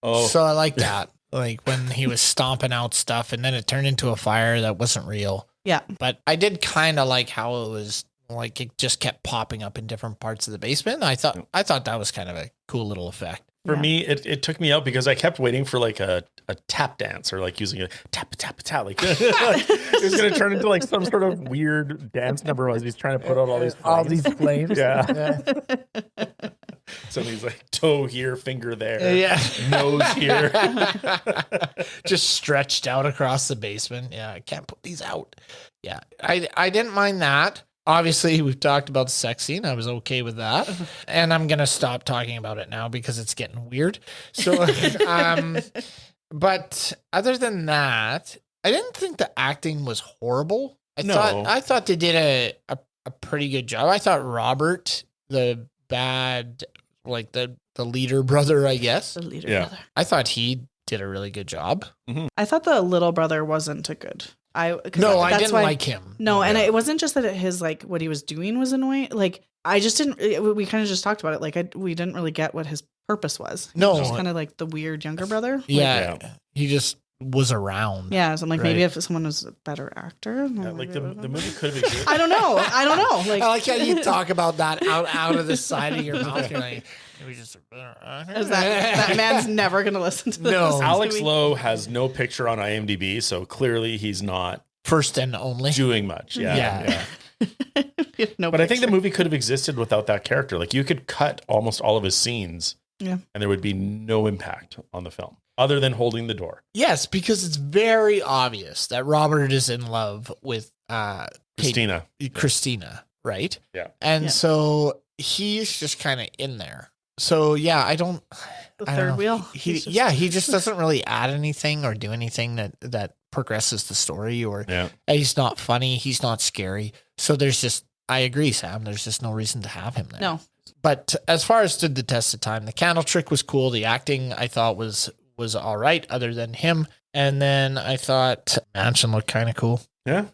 Oh, So I like that. Like when he was stomping out stuff and then it turned into a fire that wasn't real. Yeah. But I did kind of like how it was like it just kept popping up in different parts of the basement. I thought that was kind of a cool little effect. for Yeah. me, it took me out because I kept waiting for like a tap dance or like using a tap. Like it was going to turn into like some sort of weird dance number as he's trying to put out all these flames. flames. Yeah. So he's like toe here, finger there, Yeah. nose here. Just stretched out across the basement. Yeah, I can't put these out. Yeah, I didn't mind that. Obviously, we've talked about the sex scene. I was okay with that. And I'm going to stop talking about it now because it's getting weird. So, but other than that, I didn't think the acting was horrible. I thought they did a pretty good job. I thought Robert, the bad, like the leader brother, I guess, The leader Yeah. brother. I thought he did a really good job. I thought the little brother wasn't a good. I that's didn't why- like him. No, and it wasn't just that his like what he was doing was annoying. Like I just didn't. We kind of just talked about it. Like we didn't really get what his purpose was. He No. was just kind of like the weird younger brother. Like, Yeah, he just was around. yeah. So I'm like, maybe Right. if someone was a better actor, Yeah, like the movie could have existed. I don't know. Like, I like how you talk about that out of the side of your mouth. You're like, maybe just a better actor. is that man's never gonna listen to No. this. Alex movie. Lowe has no picture on IMDb, so clearly he's not First and only. doing much. Yeah. No, But I think the picture. movie could have existed without that character. Like you could cut almost all of his scenes, Yeah. and there would be no impact on the film other than holding the door. Yes, because it's very obvious that Robert is in love with Christina, right? Yeah. And Yeah. so he's just kind of in there. So yeah, I don't The I don't third know. wheel. He He's just- he just doesn't really add anything or do anything that progresses the story, or Yeah. he's not funny, he's not scary. So I agree, Sam. There's just no reason to have him there. No. But as far as stood the test of time, the candle trick was cool. The acting I thought was all right, other than him. And then I thought Mansion looked kind of cool. Yeah.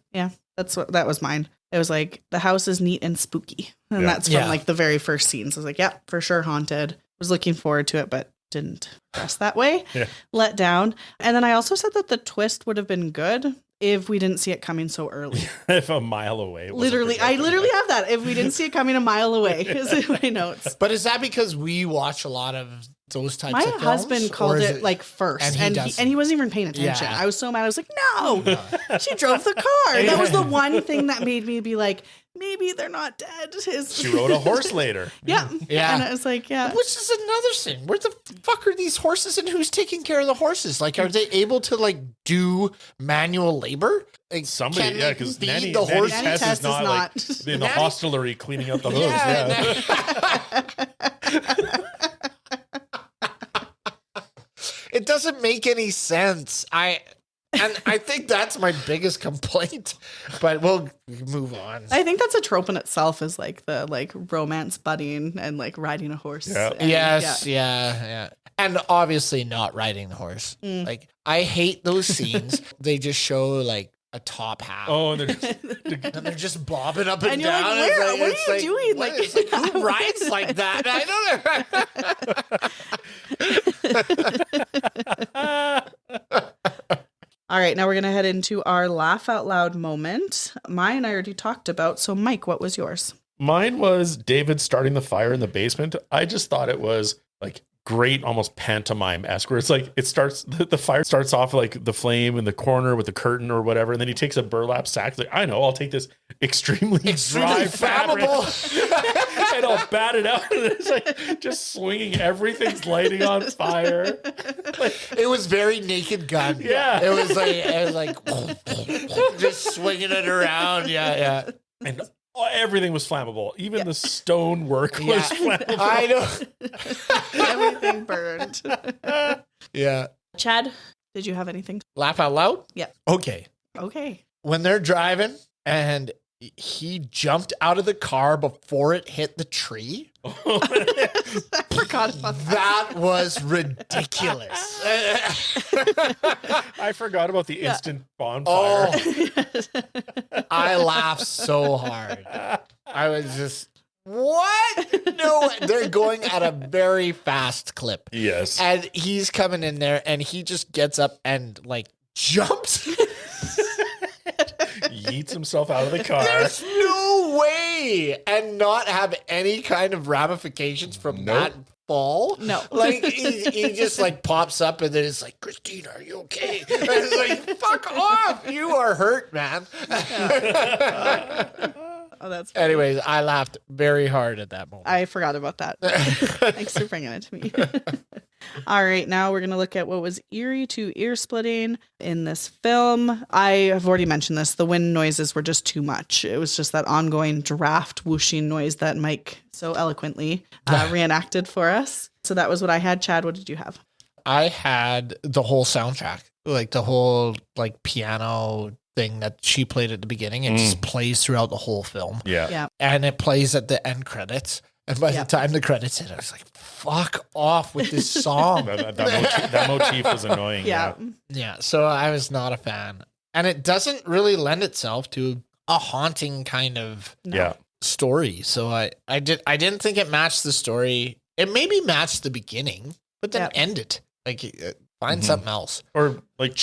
That was mine. It was like the house is neat and spooky, and Yeah. that's from Yeah. like the very first scenes. I was like, yeah, for sure, haunted. Was looking forward to it, but didn't press that way. Yeah. Let down. And then I also said that the twist would have been good if we didn't see it coming so early. If a mile away. it wasn't Literally, I projected. literally have that. If we didn't see it coming a mile away, is in my notes. But is that because we watch a lot of those types My of films? husband or called is it like first, and he and doesn't? he wasn't even paying attention. Yeah. I was so mad. I was like, "No, she drove the car." That was the one thing that made me be like, "Maybe they're not dead." She rode a horse later. Yeah, Yeah. And I was like, "Yeah." Which is another thing. Where the fuck are these horses and who's taking care of the horses? Like, are they able to like do manual labor? Like, Somebody, can yeah, they because feed Nanny the horse. Nanny Tess Tess is not is like not. in the Nanny- hostelry cleaning out the hooves. Yeah. It doesn't make any sense. And I think that's my biggest complaint, but we'll move on. I think that's a trope in itself, is like the like romance budding and like riding a horse. Yeah. And, Yes, yeah. And obviously not riding the horse. Like, I hate those scenes. They just show like a top half. Oh, and And they're just bobbing up and, And you're down. like, It's where? What it's are you doing? what? Like- It's like, who rides like that? I don't know. All right, now we're going to head into our laugh out loud moment. Mine I already talked about. So, Mike, what was yours? mine was David starting the fire in the basement. I just thought it was like great, almost pantomime-esque, where it's like it starts, the fire starts off like the flame in the corner with the curtain or whatever, and then he takes a burlap sack. He's like, I know, I'll take this extremely dry fabric and I'll bat it out. And it's like just swinging, everything's lighting on fire. Like, It was very Naked Gun. Yeah. It was like just swinging it around. Yeah. and everything was flammable. Even the stonework was Yeah. flammable. I know. Everything burned. Yeah. Chad, did you have anything? Laugh out loud? Yeah. Okay. Okay. When they're driving and he jumped out of the car before it hit the tree. I forgot about that. That was ridiculous. I forgot about the instant bonfire. I laughed so hard. I was just, what? No, they're going at a very fast clip. Yes. And he's coming in there and he just gets up and like jumps. Yeets himself out of the car. There's no way and not have any kind of ramifications from that fall. No. Like he just like pops up and then it's like, Christine, are you okay? And it's like, fuck off. You are hurt, man. Oh, that's funny. Anyways, I laughed very hard at that moment. I forgot about that. Thanks for bringing it to me. All right, now we're going to look at what was eerie to ear splitting in this film. I have already mentioned this. The wind noises were just too much. It was just that ongoing draft whooshing noise that Mike so eloquently reenacted for us. So that was what I had. Chad, what did you have? I had the whole soundtrack, like the whole like piano thing that she played at the beginning. It just plays throughout the whole film. Yeah. Yeah. And it plays at the end credits. And by the time the credits hit, I was like, fuck off with this song. That motif was annoying. Yeah. Yeah, so I was not a fan. And it doesn't really lend itself to a haunting kind of Yeah. story. So I didn't think it matched the story. It maybe matched the beginning, but then end it. Like find something else. Or like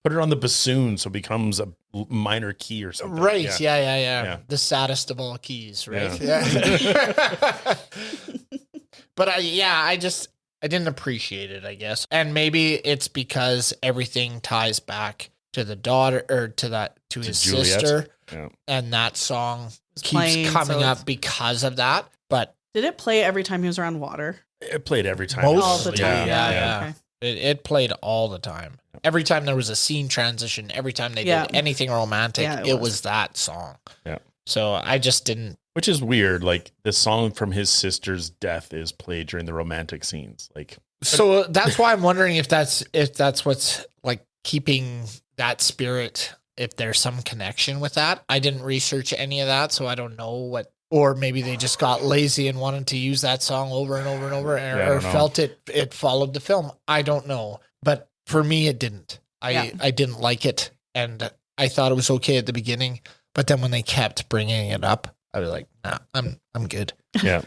put it on the bassoon so it becomes a minor key or something. Right. Yeah. The saddest of all keys, right? Yeah. But I didn't appreciate it, I guess. And maybe it's because everything ties back to the daughter or to his Juliet. sister. Yeah. And that song keeps playing, coming so up because of that. But Did it play every time he was around water? It played every time. Most- All the time. Yeah. Okay. it played all the time. Every time there was a scene transition, every time they did anything romantic, it was that song. Yeah. So I just didn't. Which is weird. Like the song from his sister's death is played during the romantic scenes. Like, So that's why I'm wondering if that's what's like keeping that spirit, if there's some connection with that. I didn't research any of that, so I don't know what. Or maybe they just got lazy and wanted to use that song over and over and over, or felt it followed the film. I don't know, but for me, it didn't. I didn't like it, and I thought it was okay at the beginning, but then when they kept bringing it up, I was like, nah, I'm good. yeah.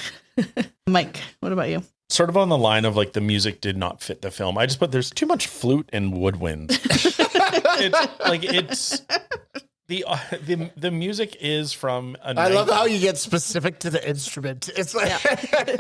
Mike, what about you? Sort of on the line of like the music did not fit the film. I just put there's too much flute and woodwinds. It's the music is from I love how you get specific to the instrument. It's like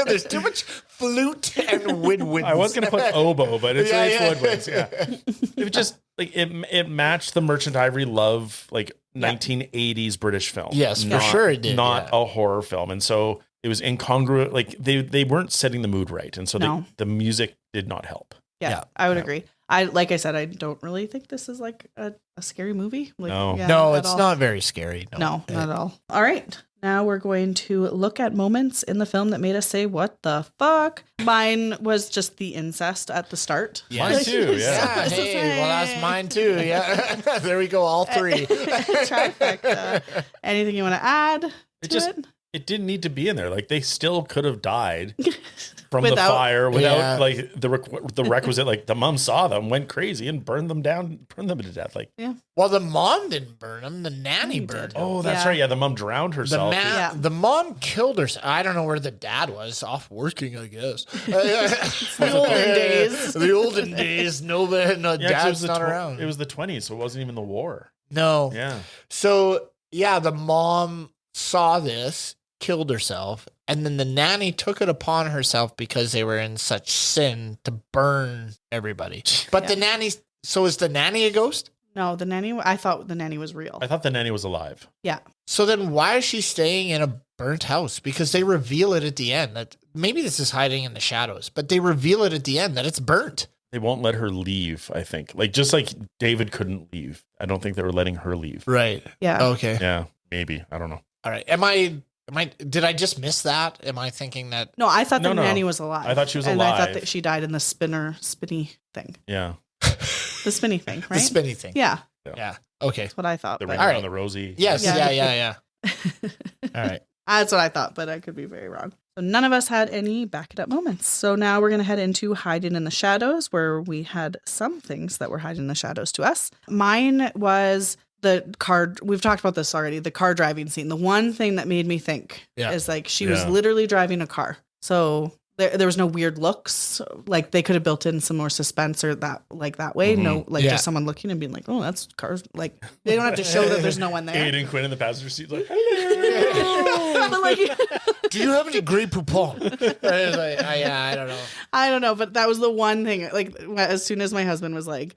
there's too much flute and woodwinds. I was going to put oboe, but it's woodwinds. Yeah, it just like it matched the Merchant Ivory Love 1980s British film. Yes, for sure it did. Not a horror film, and so it was incongruent. Like they weren't setting the mood right, and so the music did not help. Yeah, I would agree. Like I said, I don't really think this is like a scary movie. Like, No. No, it's not very scary. No, not at all. All right. Now we're going to look at moments in the film that made us say, what the fuck? Mine was just the incest at the start. Mine too, Yeah, hey, well, that's mine too. Yeah. There we go, all three. Trifecta. Anything you want to add to it? It didn't need to be in there. Like, they still could have died from the Without- fire without Yeah. like the requisite. Like, the mom saw them, went crazy, and burned them to death. Like, Well, the mom didn't burn him. The nanny burned him. oh, that's Yeah. right. Yeah, the mom drowned herself. The mom killed herself. I don't know where the dad was. Off working, I guess. The olden days. The olden days. No, Yeah, 'cause dad's not around. It was the 20s, so it wasn't even the war. No. Yeah. So, yeah, the mom saw this, killed herself, and then the nanny took it upon herself because they were in such sin to burn everybody. But the nanny, so is the nanny a ghost? No, the nanny, I thought the nanny was real. I thought the nanny was alive. Yeah. So then why is she staying in a burnt house? Because they reveal it at the end that maybe this is hiding in the shadows, but they reveal it at the end that it's burnt. They won't let her leave, I think. Like, just like David couldn't leave. I don't think they were letting her leave. Right. Yeah. Okay. Yeah, maybe. I don't know. All right. Did I just miss that? Am I thinking that? No, I thought the No. nanny was alive. I thought she was and I alive. thought that she died in the spinny thing. Yeah. The spinny thing, right? The spinny thing. Yeah. Yeah. Okay. That's what I thought. The but- ring All right. around the rosy. Yes. Yeah. Yeah. All right. That's what I thought, but I could be very wrong. So none of us had any back it up moments. So now we're going to head into hiding in the shadows, where we had some things that were hiding in the shadows to us. Mine was the car. We've talked about this already. The car driving scene. The one thing that made me think is like she was Yeah. literally driving a car. So there was no weird looks. Like they could have built in some more suspense or that way. Mhm. No, like Yeah. just someone looking and being like, oh, that's cars. Like they don't have to show that there's no one there. Aiden Quinn in the passenger seat, like, hello. But like, Do you have any Grey Poupon? I don't know. I don't know, but that was the one thing. Like, as soon as my husband was like,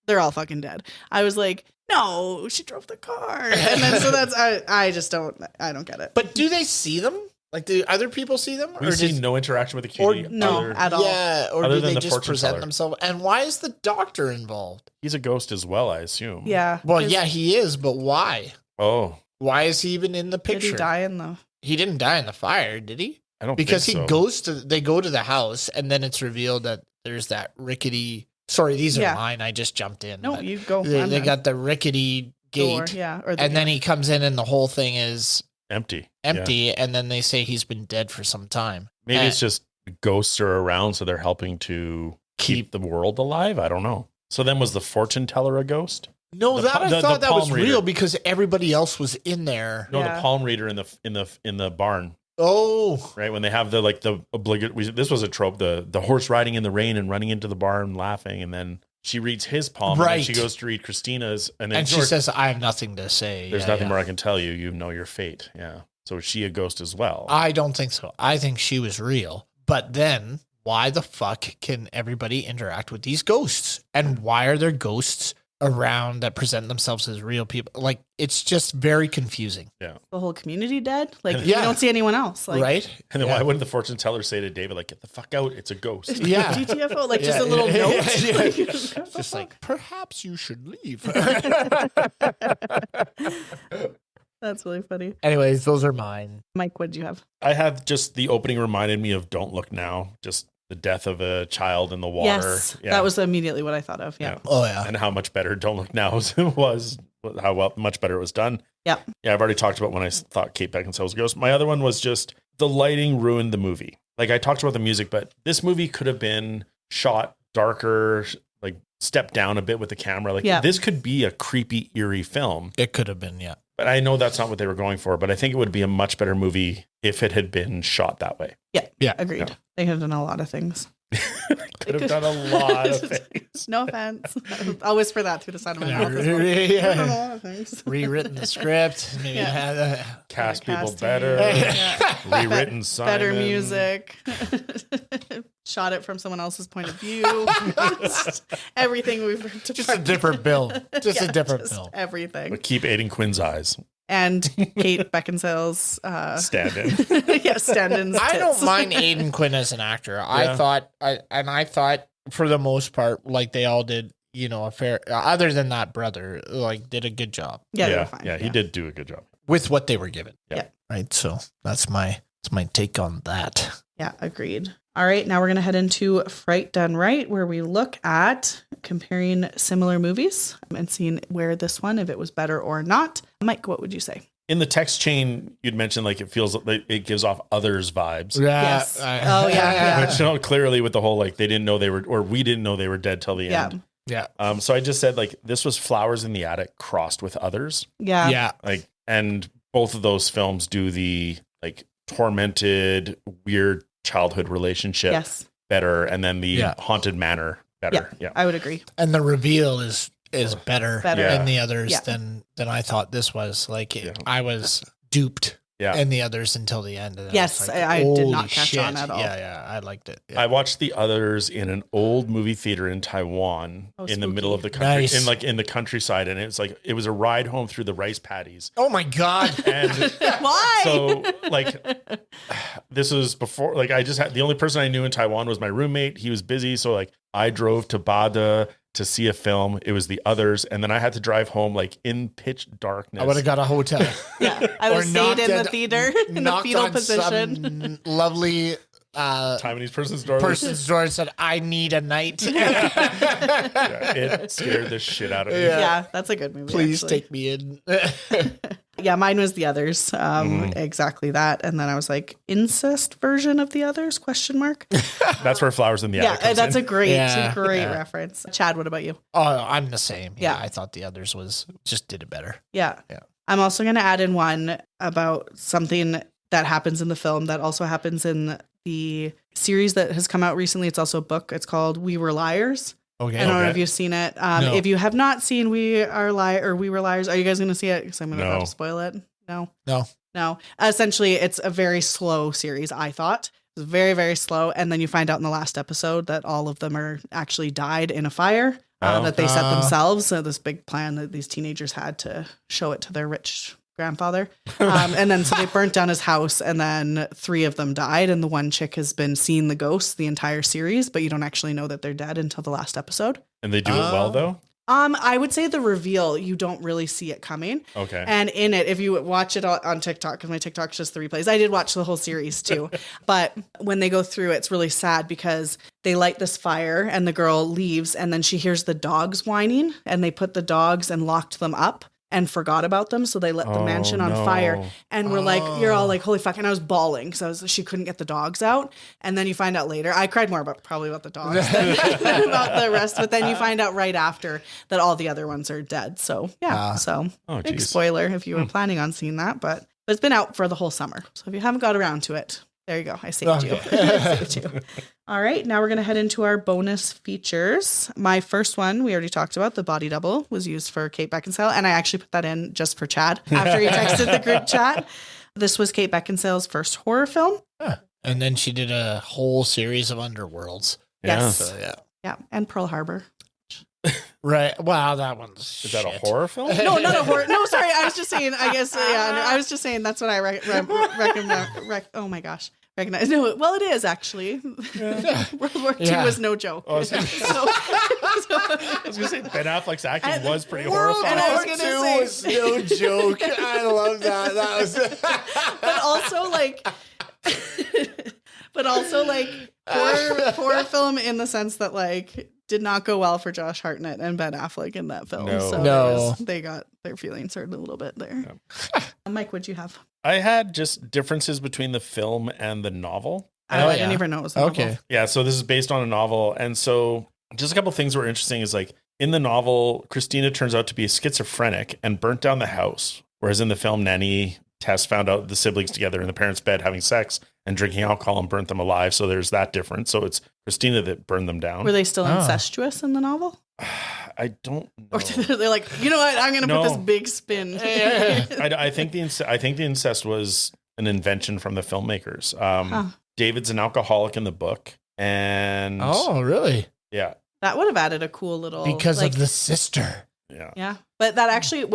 "They're all fucking dead," I was like, "No, she drove the car." And then so that's I just don't get it. But do they see them? Like, do other people see them? We've seen no interaction with the cutie. no, at all. Yeah, or Other do than they the just fortune present teller. themselves? And why is the doctor involved? He's a ghost as well, I assume. Yeah. Well, 'cause yeah, he is, but why? Oh, Why is he even in the Did picture? he die in the? He didn't die in the fire, did he? I don't Because think so. they go to the house, and then it's revealed that there's that rickety. Sorry, these are Yeah. mine. I just jumped in. No, but you go. They, I'm they done. got the rickety Door, gate, yeah, or the, and then he comes in, and the whole thing is Empty. empty. Yeah. And then they say he's been dead for some time. Maybe it's just ghosts are around, so they're helping to keep the world alive. I don't know. So then was the fortune teller a ghost? No, The that pa- I the- thought the that was palm reader. real because everybody else was in there. No, Yeah. the palm reader in the barn, Oh, right? When they have the obligate. This was a trope: the horse riding in the rain and running into the barn laughing, and then she reads his palm, and then Right. she goes to read Christina's, and then and she says, "I have nothing to say." "There's Yeah, nothing yeah. more I can tell you. You know your fate." Yeah. So is she a ghost as well? I don't think so. I think she was real. But then, why the fuck can everybody interact with these ghosts? And why are there ghosts around that present themselves as real people? Like, it's just very confusing, the whole community dead. Like Yeah. you don't see anyone else. Like, right? and then Yeah. why wouldn't the fortune teller say to David, like, "Get the fuck out! It's a ghost." Yeah. GTFO, like just Yeah. a little Yeah. note. Yeah. Like, It's just like, perhaps you should leave. that's really funny. Anyways, those are mine. Mike, what did you have? I have just the opening reminded me of Don't Look Now, just the death of a child in the water. Yes, that was immediately what I thought of. Yeah. Oh, yeah. And how much better Don't Look Now was, much better it was done. Yep. Yeah, I've already talked about when I thought Kate Beckinsale was a ghost. My other one was just the lighting ruined the movie. Like I talked about the music, but this movie could have been shot darker, like stepped down a bit with the camera. Like Yeah. this could be a creepy, eerie film. It could have been, yeah. But I know that's not what they were going for, but I think it would be a much better movie if it had been shot that way. Yeah. Agreed. Yeah. They have done a lot of things. Could have done a lot of things. No offense. I'll whisper that through the side of my mouth. As well. Yeah. Done a lot of things. Rewritten the script. Maybe Yeah. had Cast people Casting. better. Yeah. Rewritten Simon. Better music. Shot it from someone else's point of view. Everything we've just a different bill. Just a different just bill. everything. But keep Aiden Quinn's eyes. And Kate Beckinsale's Stand in. stand-ins. I don't tits. mind Aiden Quinn as an actor. Yeah. I thought for the most part, like they all did, a fair. Other than that brother, like did a good job. Yeah, they were fine. He did do a good job. with what they were given. Yeah. Right. So that's my take on that. Yeah, agreed. All right, now we're going to head into Fright Done Right, where we look at comparing similar movies and seeing where this one, if it was better or not. Mike, what would you say? In the text chain, you'd mentioned like it feels like it gives off others vibes. Yes. Yeah. Which, you know, clearly with the whole like they didn't know they were, or we didn't know they were dead till the end. Yeah. So I just said like this was Flowers in the Attic crossed with Others. Yeah. Yeah. Like, and both of those films do the like tormented, weird childhood relationship better, and then the haunted manor better. Yeah, I would agree. And the reveal is better in the others than I thought this was. Like I was duped in the others until the end. And yes, I did not catch on at all. Yeah, I liked it. Yeah. I watched the Others in an old movie theater in Taiwan in the middle of the country, in the countryside, and it was a ride home through the rice paddies. Oh my god! And why? So like, this was before. Like, I just had the only person I knew in Taiwan was my roommate. He was busy, so like I drove to Bada to see a film. It was the Others, and then I had to drive home like in pitch darkness. I would have got a hotel. I would have stayed in the theater in the fetal position. Lovely Taiwanese person's door. And said, "I need a night." It scared the shit out of me. Yeah, that's a good movie. Please take me in. Yeah, mine was the Others. Exactly that. And then I was like, incest version of the Others? Question mark. That's where Flowers in the Attic comes that's in. a great reference. Chad, what about you? Oh, I'm the same. Yeah, I thought the Others just did it better. Yeah. I'm also going to add in one about something that happens in the film that also happens in the series that has come out recently. It's also a book. It's called We Were Liars. Okay. I don't know if you've seen it. No. If you have not seen We Were Liars, are you guys going to see it? Because I'm going to spoil it. No. Essentially, it's a very slow series, I thought. It was very, very slow. And then you find out in the last episode that all of them are actually died in a fire that they set themselves. So this big plan that these teenagers had to show it to their rich grandfather. And then so they burnt down his house, and then 3 of them died. And the one chick has been seeing the ghosts the entire series, but you don't actually know that they're dead until the last episode. And they do it well, though? I would say the reveal, you don't really see it coming. Okay. And in it, if you watch it on TikTok, because my TikTok's just the replays, I did watch the whole series too. But when they go through, it's really sad because they light this fire and the girl leaves, and then she hears the dogs whining, and they put the dogs and locked them up and forgot about them. So they lit the mansion on fire, and we're like, you're all like, holy fuck. And I was bawling because she couldn't get the dogs out. And then you find out later, I cried more probably about the dogs than about the rest. But then you find out right after that all the other ones are dead. So big spoiler if you were planning on seeing that, but it's been out for the whole summer. So if you haven't got around to it, there you go. I saved you. I saved you. All right. Now we're going to head into our bonus features. My first one, we already talked about, the body double was used for Kate Beckinsale. And I actually put that in just for Chad after he texted the group chat. This was Kate Beckinsale's first horror film. And then she did a whole series of Underworlds. Yes. So, yeah. And Pearl Harbor. Right. Wow, that one's Is that a horror film? No, not a horror. No, sorry. I was just saying, I guess, I was just saying that's what I recommend. Oh my gosh. Recognize. No, well, it is actually. World War II was no joke. I was going to say Ben Affleck's acting was pretty horrifying. And I was going to say, was no joke. I love that. That was. but also horror film in the sense that like did not go well for Josh Hartnett and Ben Affleck in that film. No. So they got their feelings hurt a little bit there. Yeah. Mike, what'd you have? I had just differences between the film and the novel. I didn't even know it was a novel. Yeah, so this is based on a novel. And so just a couple things were interesting is like in the novel, Christina turns out to be schizophrenic and burnt down the house. Whereas in the film, Nanny Tess found out the siblings together in the parents' bed having sex and drinking alcohol and burnt them alive. So there's that difference. So it's Christina that burned them down. Were they still incestuous in the novel? I don't know. Or they're like, you know what? I'm going to put this big spin. I think the incest was an invention from the filmmakers. David's an alcoholic in the book, and really? Yeah, that would have added a cool little because of the sister. Yeah, but that actually,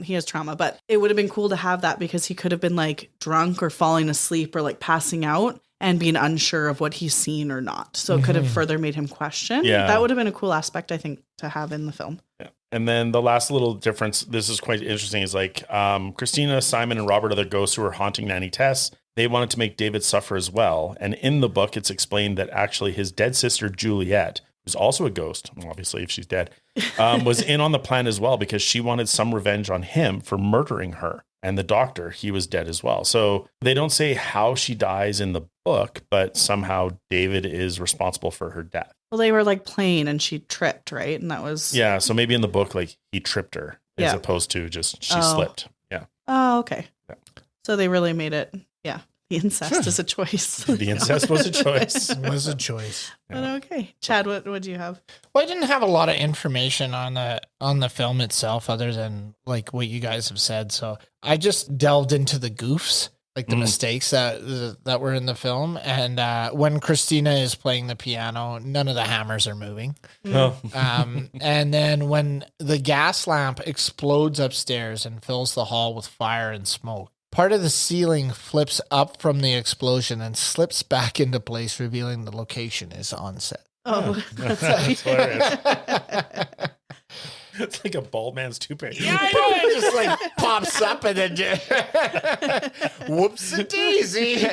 he has trauma, but it would have been cool to have that because he could have been like drunk or falling asleep or like passing out. and being unsure of what he's seen or not. So it could have further made him question. Yeah. That would have been a cool aspect, I think, to have in the film. Yeah. And then the last little difference, this is quite interesting, is like Christina, Simon, and Robert are the ghosts who are haunting Nanny Tess. They wanted to make David suffer as well. And in the book, it's explained that actually his dead sister, Juliet, who's also a ghost, obviously, if she's dead, was in on the plan as well because she wanted some revenge on him for murdering her. And the doctor, he was dead as well. So they don't say how she dies in the book, but somehow David is responsible for her death. Well, they were like playing and she tripped, right? And that was... Yeah, so maybe in the book, like he tripped her as opposed to just she slipped. Yeah. Oh, okay. Yeah. So they really made it, the incest is a choice. The incest was a choice. It was a choice. But okay. Chad, what do you have? Well, I didn't have a lot of information on the film itself other than like what you guys have said. So I just delved into the goofs, like the mistakes that were in the film. And when Christina is playing the piano, none of the hammers are moving. Oh. And then when the gas lamp explodes upstairs and fills the hall with fire and smoke, part of the ceiling flips up from the explosion and slips back into place, revealing the location is on set. Oh, That's hilarious. It's like a bald man's toupee. Yeah, I know. It just like pops up and then whoops a daisy.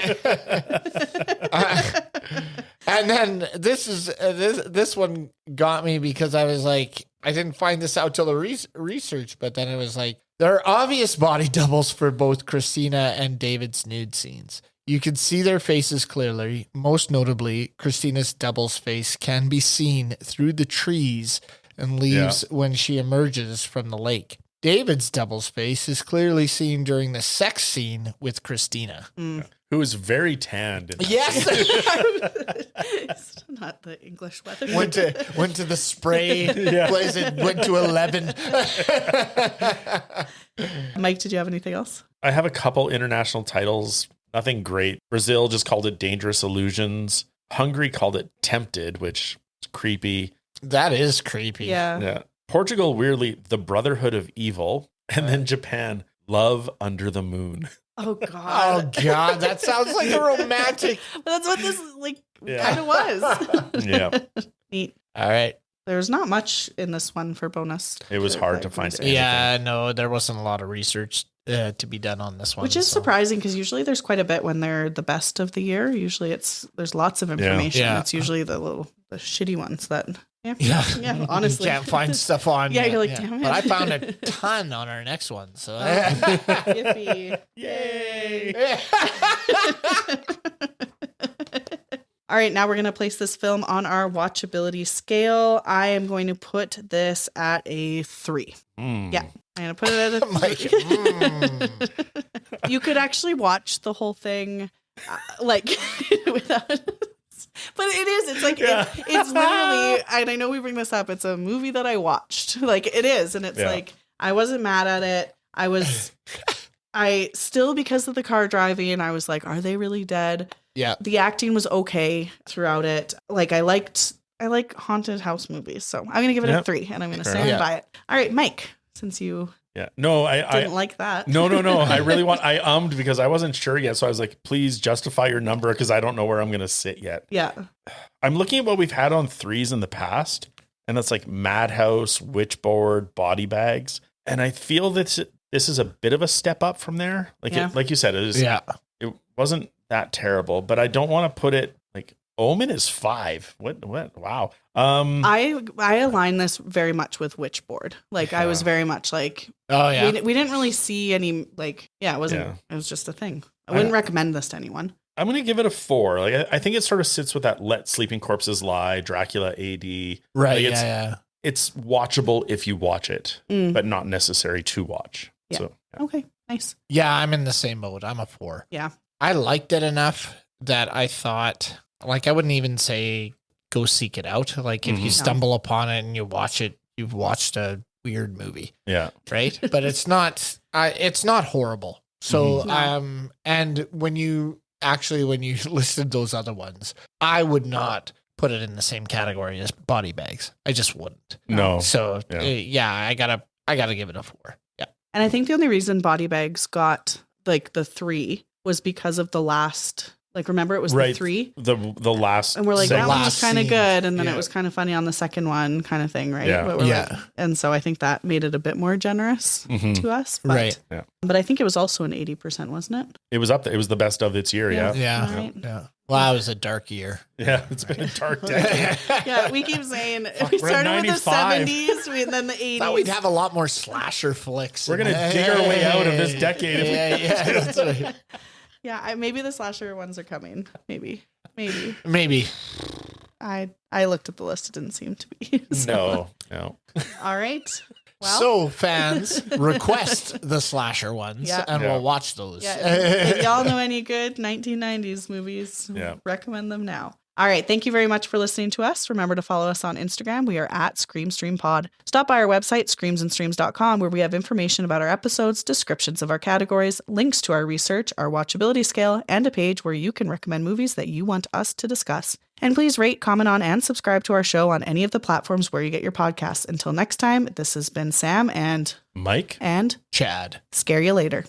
And then this one got me because I was like, I didn't find this out till the research, but then it was like, there are obvious body doubles for both Christina and David's nude scenes. You can see their faces clearly. Most notably, Christina's double's face can be seen through the trees and leaves when she emerges from the lake. David's double's face is clearly seen during the sex scene with Christina. Who is very tanned. In that Yes. It's not the English weather. went to the spray place and went to 11. Mike, did you have anything else? I have a couple international titles. Nothing great. Brazil just called it Dangerous Illusions. Hungary called it Tempted, which is creepy. That is creepy. Yeah. Portugal, weirdly, The Brotherhood of Evil. And then Japan, Love Under the Moon. Oh God. Oh God, that sounds like a romantic. But that's what this kind of was. Yeah. Neat. All right. There's not much in this one for bonus. It was hard to find anything. Yeah, no, there wasn't a lot of research to be done on this one. Which is surprising because usually there's quite a bit when they're the best of the year. Usually there's lots of information. Yeah. It's usually the shitty ones that Yeah, honestly. you can't find stuff on. Yeah, you're like, damn it. But I found a ton on our next one. So Yippee. Yay! All right, now we're going to place this film on our watchability scale. I am going to put this at a 3. Yeah, I'm going to put it at a 3. You could actually watch the whole thing without... But it is. It's like it's literally. And I know we bring this up. It's a movie that I watched. Like it is, and it's like I wasn't mad at it. I still, because of the car driving, I was like, are they really dead? Yeah. The acting was okay throughout it. Like I like haunted house movies, so I'm gonna give it a 3, and I'm gonna stand by it. All right, Mike, since you. Yeah. No, I didn't like that. No. I really I because I wasn't sure yet. So I was like, please justify your number because I don't know where I'm going to sit yet. Yeah. I'm looking at what we've had on 3s in the past. And that's like Madhouse, Witchboard, Body Bags. And I feel that this is a bit of a step up from there. Like like you said, it wasn't that terrible, but I don't want to put it like Omen is 5. What? Wow. I align this very much with Witchboard. Like I was very much like, oh yeah, we didn't really see any it wasn't. It was just a thing. I wouldn't recommend this to anyone. I'm gonna give it a 4. Like I think it sort of sits with that Let Sleeping Corpses Lie, Dracula AD. Right. Like it's watchable if you watch it, but not necessary to watch. Yeah. So, Okay. Nice. Yeah, I'm in the same mode. I'm a 4. Yeah. I liked it enough that I thought, like, I wouldn't even say go seek it out. Like, if you stumble upon it and you watch it, you've watched a weird movie. Yeah. Right. But it's not horrible. So, and when you listed those other ones, I would not put it in the same category as Body Bags. I just wouldn't. No. So, I gotta give it a 4. Yeah. And I think the only reason Body Bags got like the 3 was because of the last Like, remember it was the 3? The last. And we're like, that one was kind of scene. good. And then it was kind of funny on the second one kind of thing, right? Yeah. But we're like, and so I think that made it a bit more generous to us. But, Right. Yeah. But I think it was also an 80%, wasn't it? It was up there. It was the best of its year. Yeah. Yeah. Right. Yeah. Well, it was a dark year. Yeah. It's been a dark decade. Yeah, we keep saying we we're at started with the 95. 70s, and then the 80s. Thought we'd have a lot more slasher flicks. We're going to dig our way out of this decade. Yeah, that's right. Yeah, maybe the slasher ones are coming. Maybe. Maybe. I looked at the list. It didn't seem to be. So. No. All right. Well, So fans, request the slasher ones, and we'll watch those. yeah, if y'all know any good 1990s movies, recommend them now. All right. Thank you very much for listening to us. Remember to follow us on Instagram. We are at ScreamStreamPod. Stop by our website, screamsandstreams.com, where we have information about our episodes, descriptions of our categories, links to our research, our watchability scale, and a page where you can recommend movies that you want us to discuss. And please rate, comment on, and subscribe to our show on any of the platforms where you get your podcasts. Until next time, this has been Sam and Mike and Chad. Scare you later.